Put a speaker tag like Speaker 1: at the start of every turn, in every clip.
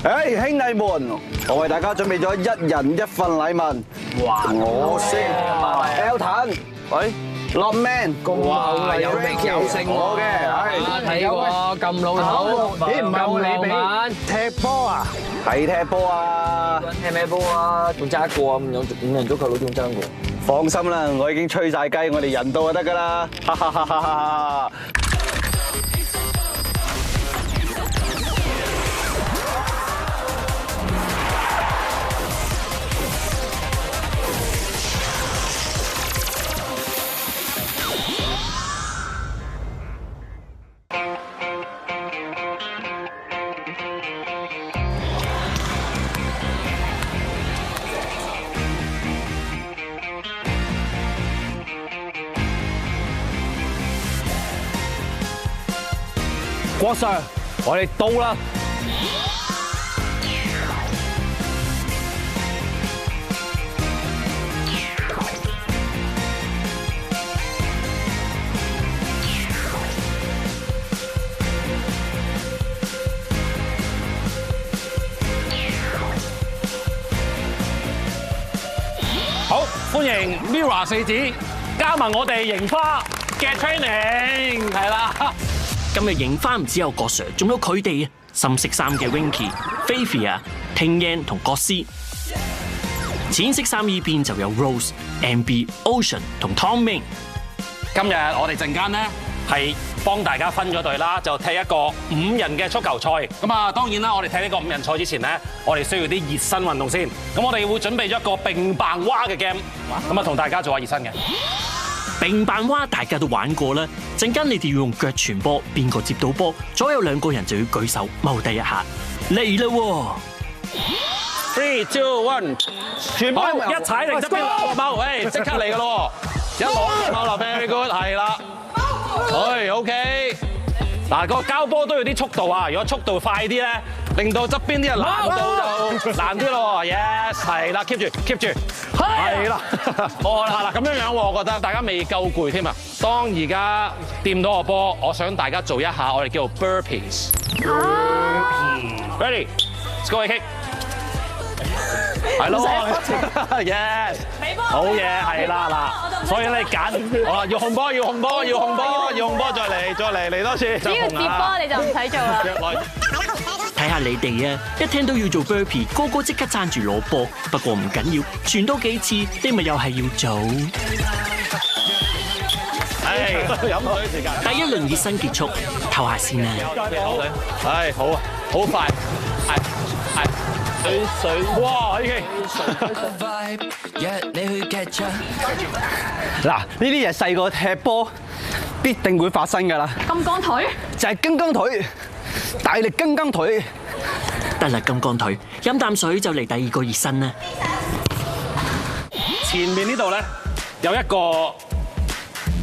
Speaker 1: 兄弟們，我為大家準備咗一人一份禮物。哇！我先 Elton， 喂，Lockman，
Speaker 2: 哇，有名有姓
Speaker 1: 我嘅，
Speaker 2: 睇過咁老土，
Speaker 1: 咦唔夠你俾踢波啊？係踢波啊！
Speaker 2: 踢咩波啊？仲爭一個啊！五人足球佬仲爭過。
Speaker 1: 放心啦，我已經吹晒雞，我哋人到就得㗎啦！哈哈哈哈哈！郭 Sir， 我哋到啦！
Speaker 3: 好，歡迎 Mirror 四子加盟我哋櫻花嘅 training， 係啦。
Speaker 4: 今日櫻花唔只有郭 Sir， 仲有佢哋啊，深色衫嘅 Winky、Faithia、聽 Yan 同郭思。淺色衫依邊就有 Rose、MB、Ocean 同 Tom Ming。
Speaker 3: 今日我哋陣間咧係幫大家分咗隊啦，就踢一個5人嘅足球賽。咁啊，當然啦，我哋踢呢個5人賽之前咧，我哋需要啲熱身運動先。咁我哋會準備咗一個並棒蛙嘅 game， 咁啊同大家做下熱身嘅。
Speaker 4: 並棒蛙大家都玩過啦，陣間你哋要用腳傳波，邊個接到波，左右兩個人就要舉手踎低一下，嚟啦喎
Speaker 3: ！3、2、1，傳波一踩定側邊踎，即刻嚟噶咯！一攞踎啦 ，very good， 係啦，OK。嗱，個交波都要啲速度啊！如果速度快啲咧，令到側邊啲人難度就難啲咯。Yes， 係啦 ，keep 住，係啦，好啦，咁樣樣我覺得大家未夠攰添啊！當而家掂到個波，我想大家做一下我哋叫做 burpees。Ready？Let's go kick。係咯 ，yes， 好嘢，係啦嗱，所以你揀，好啦，要控波，再嚟多次，
Speaker 5: 只要接波你就唔使做啦。
Speaker 4: 睇下你哋啊，一聽到要做 burpee， 個個即刻爭住攞波。不過唔緊要，傳多幾次，你咪又係要做。
Speaker 3: 飲水時間。
Speaker 4: 第一輪熱身結束，唞下先啦。
Speaker 3: 係好啊，好快，係。水，哇！已經
Speaker 1: 嗱，呢啲嘢細個踢波必定會發生㗎啦。
Speaker 5: 金剛腿
Speaker 1: 就係金剛腿，大力金剛腿。
Speaker 4: 得啦，金剛腿，飲啖水就嚟第二個熱身啦。
Speaker 3: 前面呢度咧有一個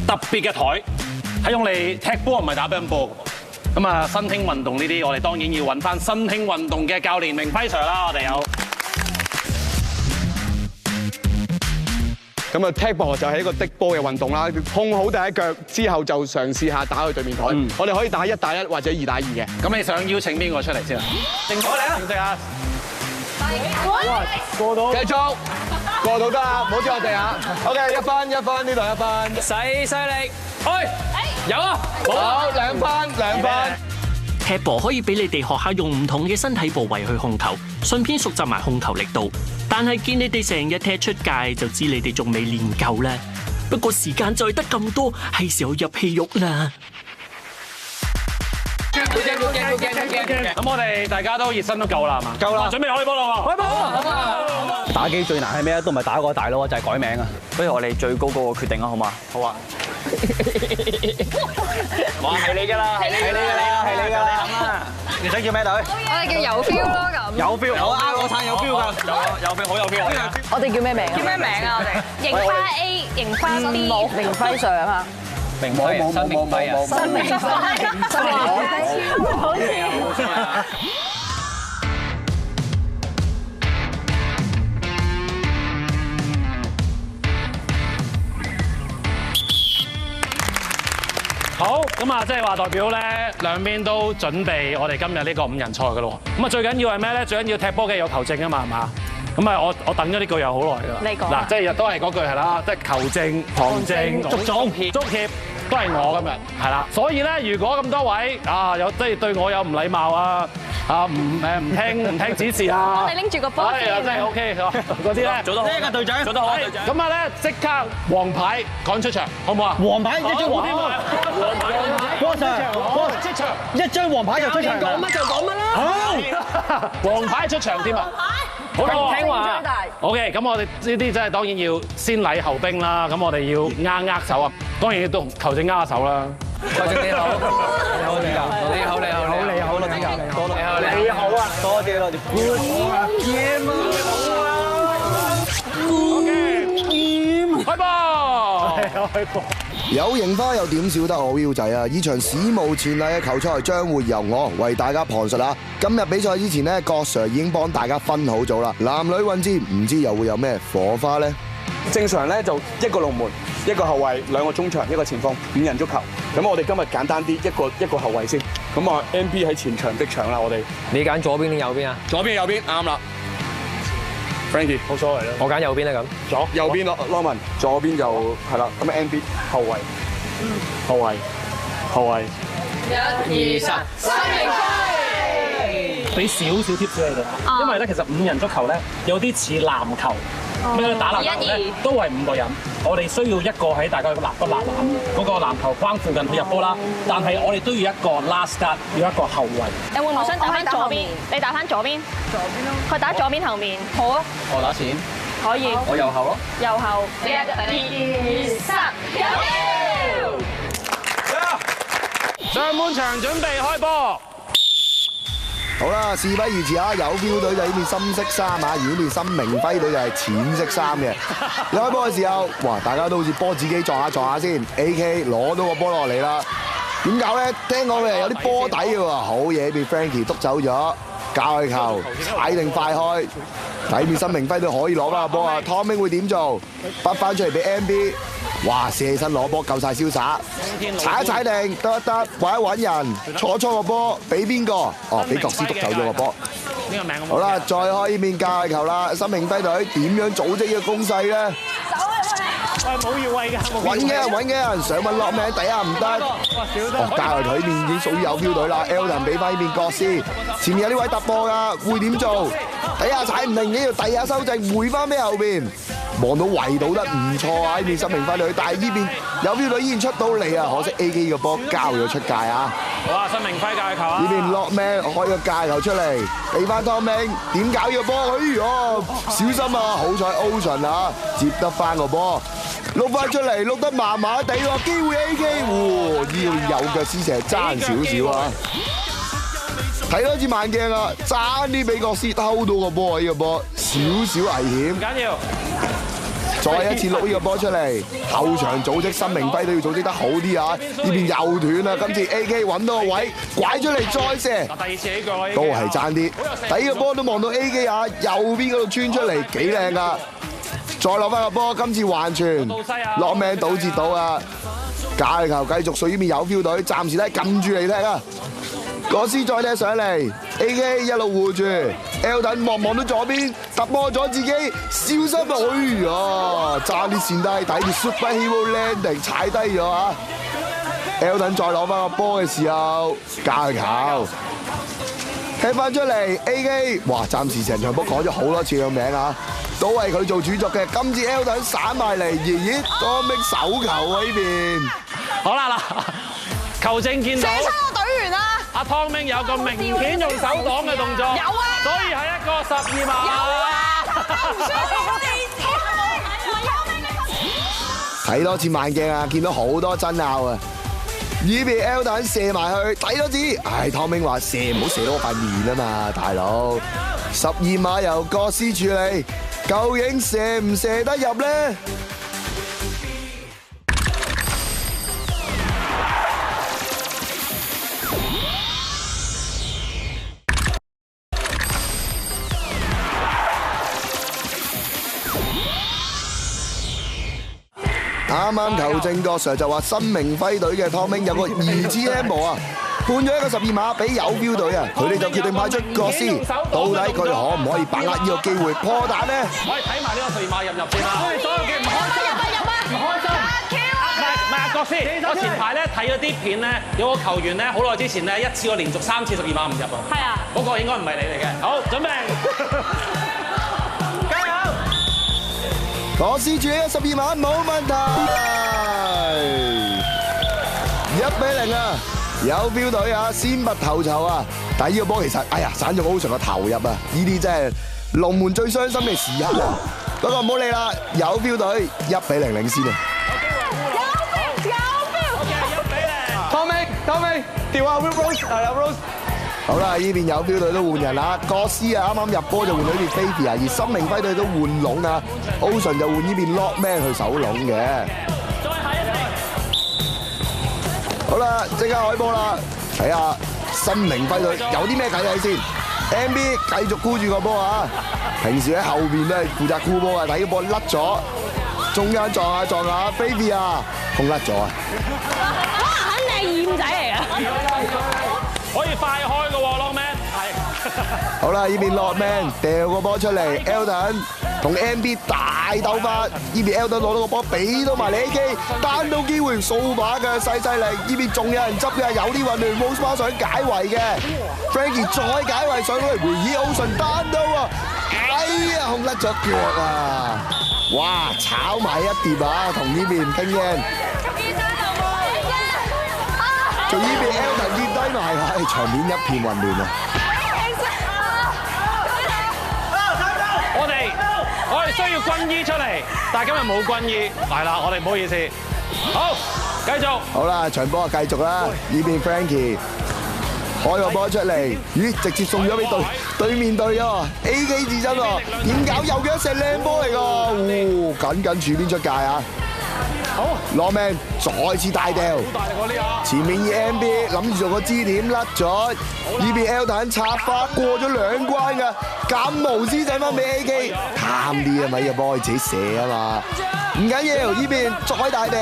Speaker 3: 特別嘅台，係用嚟踢波，唔係打乒乓波。咁啊，新興運動呢啲，我哋當然要揾翻新興運動嘅教練明輝 Sir 啦，我哋有。
Speaker 6: 咁啊，踢波就係一個的波嘅運動啦，控好第一腳之後就嘗試下打去對面台。我哋可以打1打1或者2打2嘅。
Speaker 3: 咁你想邀請邊個出嚟先啊？正我嚟啦，正啊！
Speaker 6: 過到，繼續過到得啦，唔好跌落地下。OK， 一分，呢度1分。
Speaker 2: 細力，去，有啊，
Speaker 6: 好，2分。
Speaker 4: 踢波可以俾你哋學下用唔同嘅身體部位去控球，順便熟習埋控球力度。但係見你哋成日踢出界，就知你哋仲未練夠啦。不過時間再得咁多，係時候入戲肉啦。
Speaker 3: 咁我哋大家都熱身都夠啦，係嘛？夠啦，準備開波啦喎！開波！
Speaker 1: 打機最難係咩？都唔係打個大佬，就係改名啊！
Speaker 2: 不如我哋最高嗰個決定啊，好嘛？好啊！哇，係你㗎啦，係你㗎啦！
Speaker 1: 你想叫咩隊？
Speaker 5: 我哋叫有 feel 咯咁。
Speaker 1: 有 feel， 我撐有 feel 㗎。
Speaker 3: 有 feel， 好有 feel。
Speaker 5: 我哋叫咩名？叫咩名啊？我哋櫻花 A、櫻花 B、明輝 Sir 啊嘛。
Speaker 1: 冇。新明輝，
Speaker 5: 好似。
Speaker 3: 好，咁啊，即係話代表咧兩邊都準備我哋今日呢個5人賽嘅咯。咁啊，最緊要係咩咧？最緊要踢波嘅有球證啊嘛，係嘛？咁啊，我等咗呢句又好耐㗎啦。
Speaker 5: 你講
Speaker 3: 嗱，即係都係嗰句係啦，即係球證、旁證、足協都係我今日係啦。所以咧，如果咁多位啊有即係對我有唔禮貌啊唔聽指示啊，
Speaker 5: 你拎住個波
Speaker 3: 係啊，真係 OK 嗰啲咧做得好，呢個隊長做得好，隊長。咁啊咧，即刻黃牌趕出場，好唔好啊？
Speaker 1: 黃牌一張黃牌，波上
Speaker 3: 出場。
Speaker 1: 一張黃牌就出場，
Speaker 5: 講乜就講乜啦。
Speaker 3: 黃牌出場添啊！好啦，
Speaker 5: 聽話。
Speaker 3: OK，咁我哋呢啲真係當然要先禮後兵啦。咁我哋要握手啊，當然都球證握手啦。
Speaker 2: 球證你好，你好，你好，你好，
Speaker 1: 你好啊，多謝多謝。
Speaker 3: 開波！開波！
Speaker 7: 有櫻花又點少得我 Will 仔啊！呢場史無前例嘅球賽將會由我為大家旁述啊！今日比賽之前呢，郭 Sir 已經幫大家分好組啦，男女混戰，唔知又會有咩火花呢？
Speaker 6: 正常咧就一個龍門、一個後衞、兩個中場、一個前鋒，5人足球。咁我哋今日簡單啲，一個後衞先。咁啊 MB 喺前場逼搶啦，我哋。
Speaker 2: 你揀左邊定右邊啊？
Speaker 6: 左邊右邊啱啦。Frankie 冇所謂啦。
Speaker 2: 我揀右邊啦咁。
Speaker 6: 右邊咯 Norman 左邊就係啦。咁 MB 後衞，後衞。
Speaker 5: 1、2、3，
Speaker 4: 俾少少 tips 你哋，因為咧其實5人足球咧有啲似籃球，咩打籃球咧都係5個人，我哋需要一個喺大家個籃嗰個籃球框附近去入波啦，但係我哋都要一個 last guard，要一個後衞。
Speaker 5: 你會唔會想打翻左邊？你打翻左邊。左邊咯。佢打左邊後面。好啊。
Speaker 2: 我打前，
Speaker 5: 可以。
Speaker 2: 我右後咯。
Speaker 5: 右後。1、2、3，入！
Speaker 3: 上半場準備開波。
Speaker 7: 好啦，事不宜遲啊！有 Feel 隊就呢邊深色衫啊，而呢邊新明輝隊就係淺色衫嘅。一開波嘅時候，哇！大家都好似波子機撞下先 ，AK 攞到個波落嚟啦。點搞咧？聽講佢係有啲波底嘅喎，好嘢俾 Frankie 督走咗，交去球，踩定快開。底面新明輝隊可以攞翻個波啊 ，Tommy 會點做？拔翻出嚟俾 MB。哇！射身攞波夠晒瀟灑，踩一踩定得，揾一揾人，錯個波，俾邊個？哦，俾國師督走咗個波。
Speaker 3: 呢個名
Speaker 7: 好啦，再開呢面界球啦，新明輝隊點樣組織呢個攻勢咧？
Speaker 4: 冇越位㗎，
Speaker 7: 揾嘅人想問落名，第下唔得。哦，界球隊面已經屬於有 Feel 隊啦 ，Elton 俾翻呢邊國師，前面有呢位突破㗎，會點做？第下踩唔定嘅，要第下修正，回翻俾後邊。望到圍到得唔錯啊！呢邊新明輝隊，但係呢邊有 Feel 隊依然出到嚟啊！可惜 AK 個波交咗出界啊！
Speaker 3: 好啊，新明輝界球啊！
Speaker 7: 呢邊落命開個界球出嚟，俾翻湯明點搞呢個波？哎呀，小心啊！好彩 Ocean 啊，接得翻個波，碌翻出嚟，碌得麻麻地喎，機會 AK，要有腳師射爭少少啊！睇多次慢鏡啊，爭啲俾國師偷到個波啊！呢個波少少危險，
Speaker 3: 唔緊要。
Speaker 7: 再一次碌呢個波出嚟，後場組織新明輝都要組織得好啲啊！呢邊又斷啦，今次 AK 揾到個位，拐出嚟再射，
Speaker 3: 第二次起腳啦，
Speaker 7: 都係爭啲。第一個波都望到 AK 啊，右邊嗰度穿出嚟幾靚啊！再落翻個波，今次還傳，落命倒截到啊！界球繼續屬於邊有 Feel 隊，暫時咧撳住嚟踢啊！國師再踢上嚟 ，AK 一路護住 ，Elton 望到左邊突破咗自己，小心啊！哎呀，爭啲線低，睇住 Super Hero Landing 踩低咗啊 ！Elton 再攞翻個波嘅時候，界球踢翻出嚟 ，AK 哇！暫時成場波講咗好多次個名啊，都係佢做主作嘅。今次 Elton 散埋嚟，爺多逼手球啊呢邊。
Speaker 3: 好啦嗱，球證見到。阿湯明有個明顯用手擋嘅動作，有啊，所以係一個12碼。
Speaker 7: 睇多次慢鏡啊，見到好多爭拗啊！呢邊 Elton 射埋去，睇多次，唉，湯明話射唔好射到我塊面啊嘛，大佬。12碼由國師處理，究竟射唔射得入咧？啱啱球證個 Sir 就話新明輝隊嘅湯明有個兒子 M 啊，判咗一個12碼俾有 feel 隊啊，佢哋就決定派出國師，到底佢哋可唔可以把握呢個機會破蛋呢？
Speaker 3: 可以睇埋呢個12碼入唔入先啦。所有嘅唔開心，唔開心。唔係啊，國師，我前排咧睇咗啲片咧，有個球員咧好耐之前咧一次過連續3次12碼唔入啊。係啊。嗰個應該唔係你嚟嘅。好，準備。加油！
Speaker 7: 國師處理咗12碼冇問題，1-0啊！有 feel 隊啊，先拔頭籌啊！但係呢個波其實，哎呀，散咗好長嘅投入啊！呢啲真係龍門最傷心嘅時刻啊！不過唔好理啦，有 feel 隊1-0領先啊！
Speaker 6: 湯明，調下 Rose， 係啦 Rose。
Speaker 7: 好啦，呢邊有 feel 隊都換人啦，國師啊啱啱入波就換咗呢邊 Baby 啊，而新明輝隊都換籠啊 ，Ocean 就換呢邊 Lockman 去守籠嘅。好啦，即刻開波啦！睇下新明輝隊有啲咩計仔先。MB 繼續箍住個波啊！平時喺後邊都係負責箍波啊，睇個波甩咗，中間撞下 Baby 啊，控甩咗啊！
Speaker 5: 哇，肯定係燕仔嚟啊！
Speaker 3: 可以快開嘅喎 ，Lockman。係。
Speaker 7: 好啦，呢邊 Lockman 掉個波出嚟 ，Elton 同 MB 大鬥法，呢邊 Elton 攞到個波俾到埋你 AK， 單刀機會掃把嘅細力，呢邊仲有人執嘅，有啲混亂 ，Rose 想解圍嘅 ，Frankie 再解圍上到嚟回耳 Ocean 單刀啊！哎呀，控甩咗腳啊！哇，炒埋一碟啊，同呢邊傾嘅。仲呢邊 Elton 跌低埋，唉，場面一片混亂啊！
Speaker 3: 我哋需要軍醫出嚟，但係今日冇軍醫，係啦，我哋唔好意思。好，繼續。
Speaker 7: 好啦，場波啊繼續啦，呢邊 Frankie 開個波出嚟，咦，直接送咗俾對面隊啊 ！AK 自身喎，點搞又嘅一射靚波嚟㗎，緊住邊出界啊！好，Lockman再次大掉，前面以 MB 諗住做個支點甩咗，呢邊 Elton 插花過咗2關㗎，咁無私仔翻俾 AK， 貪啲啊咪，呢個波自己射啊嘛，唔緊要，呢邊再大掉，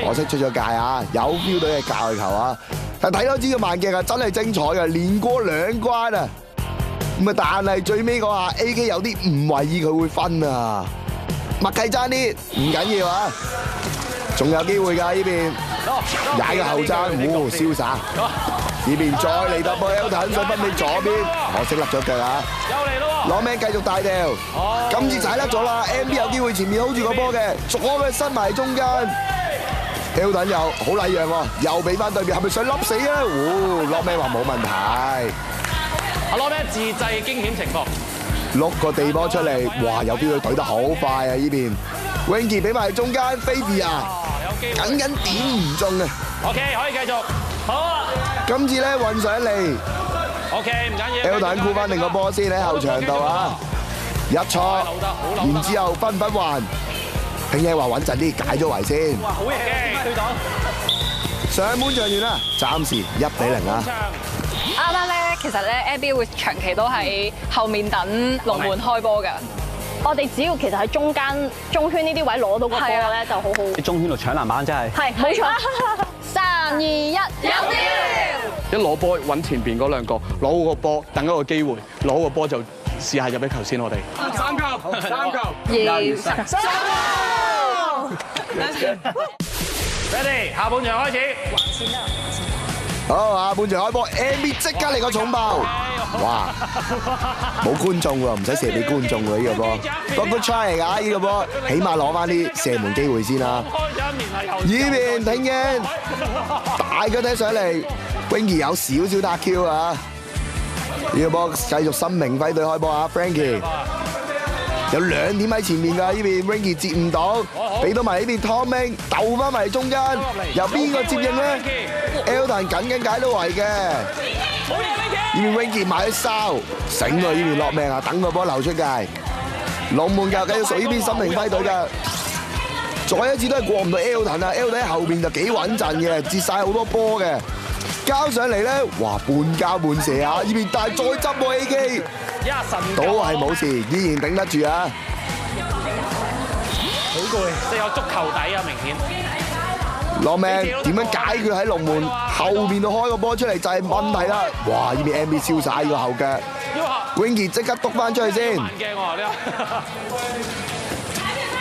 Speaker 7: 可惜出咗界啊，有 feel 隊嘅教球啊，但睇多知個慢鏡啊，真係精彩嘅，連過2關啊，咁啊但係最尾嗰下 AK 有啲唔為意佢會分啊，默契爭啲，唔緊要啊。仲有機會㗎呢邊，踩個後踭，瀟灑。呢邊再嚟突破 Elton 想分俾左邊，可惜甩咗腳啊！
Speaker 3: 又嚟咯喎！
Speaker 7: 攞命繼續大掉，今次踩甩咗啦 ，MB 有機會前面 hold 住個波嘅，左嘅伸埋中間 ，Elton 又好禮讓喎，又俾翻對面，係咪想笠死啊？攞命話冇問題。
Speaker 3: 阿Lockman自製驚險情況，
Speaker 7: 碌個地波出嚟，哇！有邊佢懟得好快啊！呢邊 Winky 俾埋中間 ，Baby 啊！緊點唔中啊
Speaker 3: ！OK， 可以繼續。好啊！
Speaker 7: 今次咧運上嚟
Speaker 3: ，OK 唔緊要。
Speaker 7: Elton 箍翻定個波先喺後場度啊！一錯，然之後分還。拼嘢話穩陣啲，解咗圍先。
Speaker 3: 哇，好嘢嘅，對到。
Speaker 7: 上半場完啦，暫時1-0啊！
Speaker 5: 啱啱咧，其實咧 ，AB 會長期都喺後面等龍門開波㗎。我哋只要其實喺中圈呢啲位攞到個波咧，就好好。
Speaker 1: 喺中圈度搶籃板真係。
Speaker 5: 係，冇錯。3、2、1，有票！
Speaker 6: 一攞波揾前邊嗰2個，攞好個波，等一個機會，攞好個波就試下入一球先，我哋。3球。3球。
Speaker 3: Ready， 下半場開始。
Speaker 7: 好，下半場開波 ，MB 即刻嚟個重爆，哇！冇觀眾喎，唔使射俾觀眾喎呢個波，不過 try 嚟㗎呢個波，起碼攞翻啲射門機會先啦。呢邊挺嘅，大腳踢上嚟 ，Winky 有少少打 Q 啊！呢個波繼續新明輝隊開波啊 ，Frankie 有2點喺前面㗎，呢邊 Winky 接唔到，俾到埋呢邊 Tommy 鬥翻埋中間，由邊個接應咧 ？Elton 緊解到圍嘅，呢邊 Winky 買咗哨，醒喎呢邊落命啊！等個波流出界，龍門球繼續屬於呢邊新明輝隊㗎，再一次都係過唔到 Elton 啊 ！Elton 喺後邊就幾穩陣嘅，接晒好多波嘅，交上嚟咧，哇半交半射啊！呢邊但係再執喎 AK。都係冇事，依然頂得住啊！
Speaker 3: 攰，即係有足球底啊，明顯。
Speaker 7: 落命點樣解決喺龍門後面度開個波出嚟就係問題啦！哇！呢邊 MB 燒曬個後腳 ，Winky 即刻篤翻出去先。
Speaker 3: 慢鏡喎呢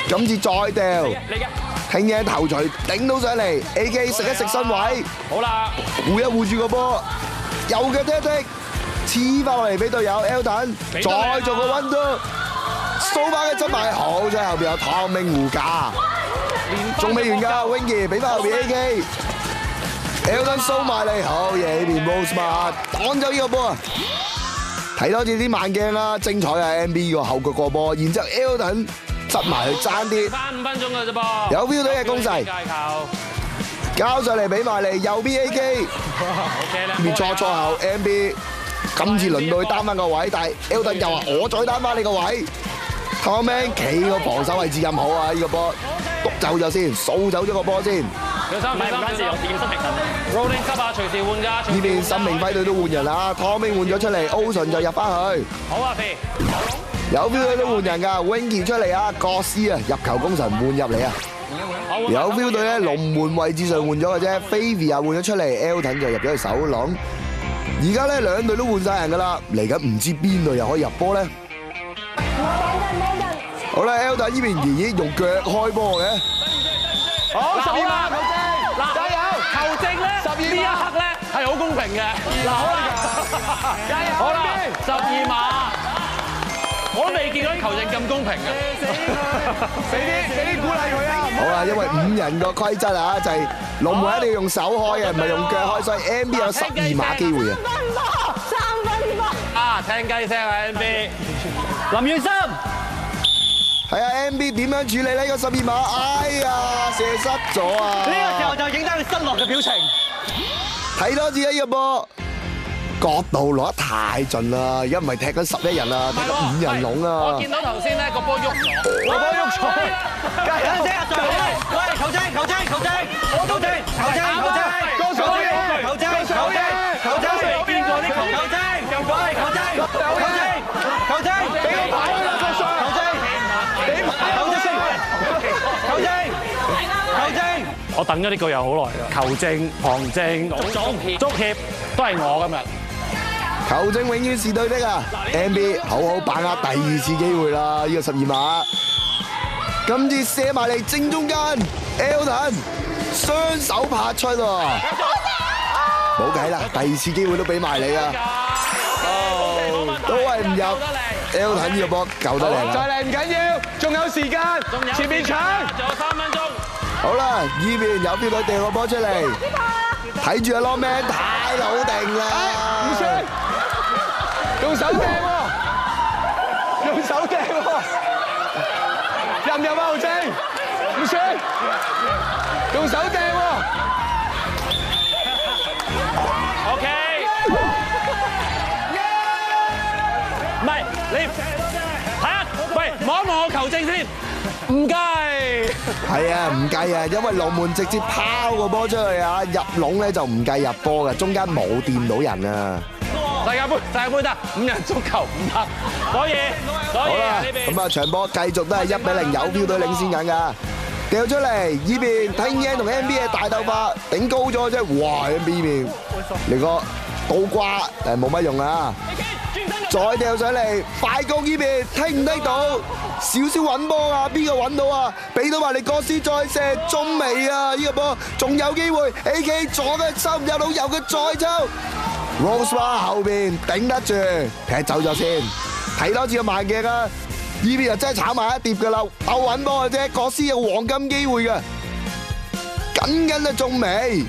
Speaker 7: 今次再掉，聽嘢頭錘頂到上嚟 ，AK 食一食身位，
Speaker 3: 好啦，
Speaker 7: 護一護住個波，右腳踢一踢，黐翻落嚟俾隊友 Elton， 再做個 1-2，掃把嘅執埋，好在後邊有湯明護駕。仲未完㗎 ，Winky 俾翻後邊 AK，Elton 掃埋嚟，好嘢！呢邊 Rosemar 擋走呢個波啊！睇多次啲慢鏡啦，精彩啊 ！MB 個後腳過波，然之後 Elton 執埋去爭啲，
Speaker 3: 翻5分鐘㗎啫噃，
Speaker 7: 有 feel 到嘅攻勢，交上嚟俾埋嚟右邊 AK， 面錯後 MB， 今次輪到佢擔翻個位，但係 Elton 又話我再擔翻你個位。Tom Man 企個防守位置咁好啊！呢個波篤走咗先，掃走咗個波先。
Speaker 3: 唔係唔關事，有電心平衡。Rolling 級啊，隨時換㗎。
Speaker 7: 呢邊新明輝隊都換人啦 ，Tom Man 換咗出嚟 ，Ocean 就入翻去。
Speaker 3: 好啊，肥。
Speaker 7: 有 feel 隊都換人㗎 ，Winky 出嚟啊，國師啊，入球功臣換入嚟啊。有 feel 隊咧，龍門位置上換咗嘅啫 ，Favy 又換咗出嚟 ，Elton 就入咗去守籠。而家咧兩隊都換晒人㗎啦，嚟緊唔知邊隊又可以入波咧。好啦 ，Elton 呢邊爺爺用腳開波嘅。
Speaker 3: 好，12碼球證，嗱，加油！球證咧，呢一刻咧係好公平嘅。嗱，好啦，加油！好啦，12碼，我都未見過啲球證咁公平嘅。俾啲鼓勵佢啊！
Speaker 7: 好啦，因為5人個規則啊，就係龍門一定要用手開嘅，唔係用腳開，所以 MB 有12碼機會啊。
Speaker 5: 3分波。
Speaker 3: 啊，聽雞聲啊 MB，
Speaker 2: 林遠森。
Speaker 7: 係啊 ，MB 點樣處理呢個12碼？哎呀，射失咗啊！
Speaker 2: 呢個時候就影低佢失落嘅表情。
Speaker 7: 睇多次啊，呢個波角度攞得太盡啦，而家唔係踢緊11人啊，踢緊5人籠啊！
Speaker 3: 我見到頭先咧個波喐咗，
Speaker 2: 個波喐咗。加油先啊！喂，球證，球證，球證，球證，球證，球證，球證，球證，球證，未見過啲球證，喂，球證，球證，球證，俾我跑啦，球證，俾埋球證，球證，球證。
Speaker 3: 我等咗呢句又好耐啦。球證、旁證、足協都係我今日。
Speaker 7: 球證永遠是對的啊 ！MB 好好把握第2次機會啦，呢個12碼，今次射埋嚟正中間 ，Elton 雙手拍出喎，冇計啦，第2次機會都俾埋你啊！都係唔入 ，Elton 呢個波救得靚啊！
Speaker 6: 再嚟唔緊要，仲有時間，前面搶，
Speaker 3: 仲有3分鐘。
Speaker 7: 好啦，呢邊有邊隊掟個波出嚟，睇住阿 Longman 太老定啦，
Speaker 6: 唔算，用手掟喎，用手掟喎，入唔入啊豪正？唔算，用手掟喎。
Speaker 3: OK。唔係你睇下，喂，望一望我球證先，唔計。
Speaker 7: 係啊，唔計啊，因為龍門直接拋個波出去啊，入籠咧就唔計入波嘅，中間冇掂到人啊。
Speaker 3: 世界盃得5人足球唔得，所以
Speaker 7: 好啦，
Speaker 3: 呢邊
Speaker 7: 咁啊場波繼續都係1-0，有 feel 隊領先緊㗎。掉出嚟，呢邊聽嘢同 NBA 大鬥法，頂高咗啫，哇 NBA 面嚟個倒掛冇乜用啊。再掉上嚟，快攻呢邊聽唔聽到？少少揾波啊，邊個揾到啊？俾到埋你國師再射中未啊？呢個波仲有機會 ，AK 左嘅抽唔入到，右嘅再抽 ，Rosemar 後邊頂得住，踢走咗先，睇多次個慢鏡啊！呢邊又真係炒埋一碟噶啦，鬥揾波嘅啫，國師有黃金機會嘅，緊啊中未？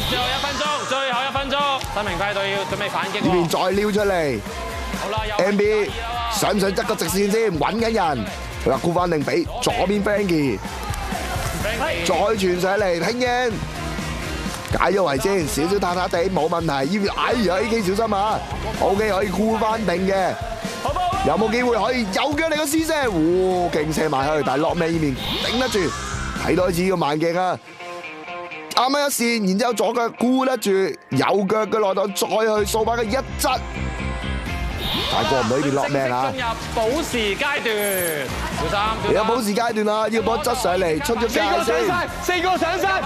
Speaker 3: 最後1分鐘，新明輝隊要準備反擊。
Speaker 7: 呢邊再撩出嚟。
Speaker 3: 好啦
Speaker 7: MB 想唔想執個直線先？揾緊人，佢話顧翻定俾左邊 Frankie， 再傳上嚟聽英，解咗圍先，少少塌塌地冇問題。呢邊哎呀 AK 小心啊 ，OK 可以顧翻定嘅，有冇機會可以右腳嚟個試射？哇，勁射埋去，但係落尾呢邊頂得住，睇多一次個慢鏡啊！啱啱一線，然之後左腳顧得住，右腳嘅內檔再去掃把嘅一側。但係過唔到呢邊落命啊！
Speaker 3: 進入補時階段，小三。
Speaker 7: 而家補時階段啦，要波側上嚟，出咗界先。
Speaker 6: 四個上晒，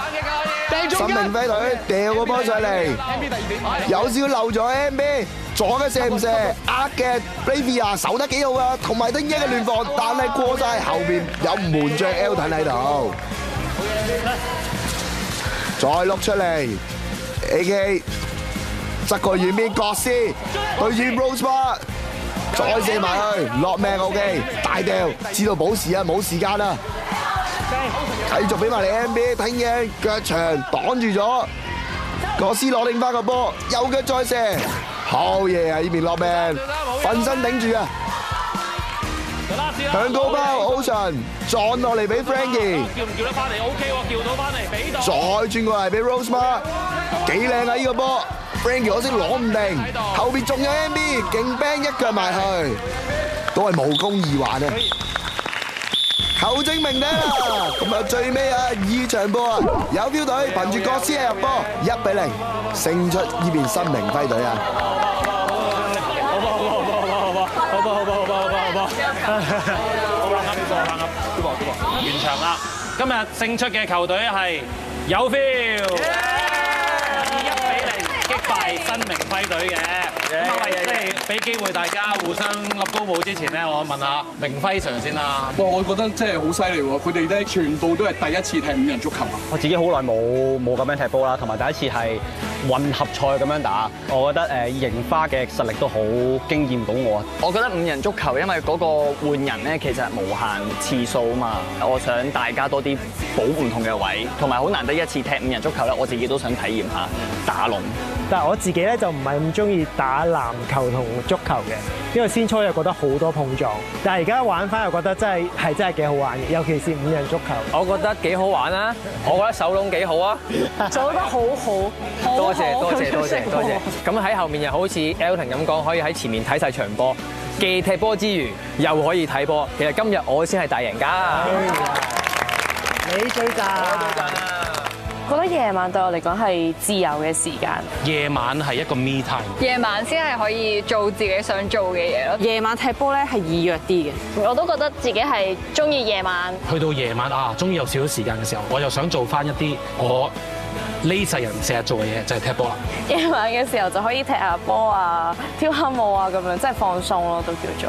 Speaker 6: 掟中間。
Speaker 7: 新明輝隊掉個波上嚟，有少少漏咗 MB， 左嘅射唔射？壓嘅 Bravia 守得幾好啊，同埋丁一嘅聯防，但係過晒後邊有門將 Elton 喺度，再碌出嚟 AK 側個遠邊國師對住 Rosemar， 再射埋去落命 OK， 大掉，知道補時啊，冇時間啦，繼續俾埋你 MB， 聽嘅腳長擋住咗，國師攞定翻個波，右腳再射，好嘢啊！呢邊落命，瞓身頂住啊！向高包 Ocean 撞落嚟俾 Frankie，
Speaker 3: 叫唔叫得翻嚟 ？OK 喎，叫到翻嚟，俾到。
Speaker 7: 再轉過嚟俾 Rosemar， 幾靚啊！呢個波 ，Frankie 可惜攞唔定，後邊仲有 MB， 勁 bang 一腳埋去，都係無功而還啊！球證明咧，咁啊最尾啊2場波啊，有標隊憑住國師入波1-0勝出呢邊新明輝隊啊！
Speaker 3: 完場啦！今日勝出嘅球隊係有 feel， 以1-0擊敗新明輝隊嘅。即係俾機會大家互相立高帽之前咧，我問下明輝上先啦。
Speaker 6: 哇！我覺得真係好犀利喎，佢哋咧全部都係第一次踢5人足球啊！
Speaker 8: 我自己好耐冇咁樣踢波啦，同埋第一次係混合賽咁樣打，我覺得櫻花嘅實力都好驚豔到我。
Speaker 9: 我覺得5人足球因為嗰個換人咧其實無限次數啊嘛，我想大家多啲補唔同嘅位，同埋好難得一次踢5人足球咧，我自己都想體驗下打龍。
Speaker 10: 但係我自己咧就唔係咁中意打籃球同足球嘅，因為先初又覺得好多碰撞，但係而家玩翻又覺得真係幾好玩嘅，尤其是5人足球。
Speaker 9: 我覺得幾好玩啊！我覺得手籠幾好啊！
Speaker 5: 做得好好，
Speaker 9: 多謝。咁喺後面又好似 Elton 咁講，可以喺前面睇晒場波，既踢波之餘又可以睇波。其實今日我先係大贏家。
Speaker 10: 你最讚。
Speaker 11: 覺得夜晚對我嚟講係自由嘅時間。
Speaker 3: 夜晚係一個 me time，
Speaker 5: 夜晚先係可以做自己想做嘅嘢咯。
Speaker 11: 夜晚踢波咧係易約啲嘅。
Speaker 5: 我都覺得自己係中意夜晚。
Speaker 3: 去到夜晚啊，終於有少少時間嘅時候，我又想做翻一啲我呢世人成日做嘅嘢，就係踢波啦。
Speaker 11: 夜晚嘅時候就可以踢下波啊、跳下舞啊咁樣，即係放鬆咯，都叫做。